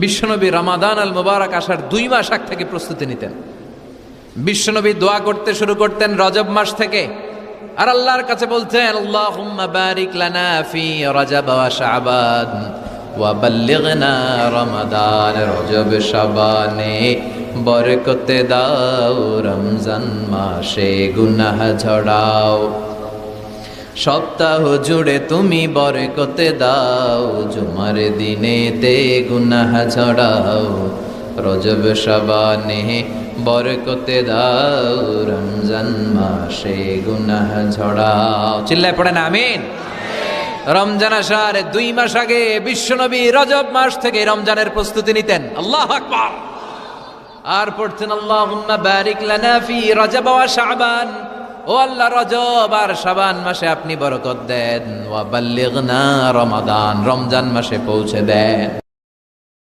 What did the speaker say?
বিশ্বনবী রমাদান আল মুবারক আসার 2 মাস আগ থেকে প্রস্তুতি নিতেন। বিশ্বনবী দোয়া করতে শুরু করতেন রজব মাস থেকে, আর আল্লাহর কাছে বলতেন, আল্লাহুম্মা বারিক লানা ফি রজব ওয়া শাবান ওয়া বাল্লিগনা রমাদান। রজব শাবানে বরকতে দাও, রমজান মাসে গুনাহ ঝরাও। সপ্তাহ জুড়ে তুমি বরকতে দাও, জুমার দিনেতে গুনাহ ঝরাও। রজব শাবানে বরকতে দাও, রমজান মাসে গুনাহ ঝরাও। চিল্লায় পড়েন আমিন। রমজান আসার 2 মাস আগে বিশ্বনবী রজব মাস থেকে রমজানের প্রস্তুতি নিতেন। আল্লাহু আকবার। আর পড়তেন, আল্লাহুম্মা বারিক লানা ফি রজব ওয়া শাবান। ও আল্লাহ, রজব আর শাবান মাসে আপনি বরকত দেন। ওয়া বাল্লিগনা রমাদান, রমজান মাসে পৌঁছে দেন।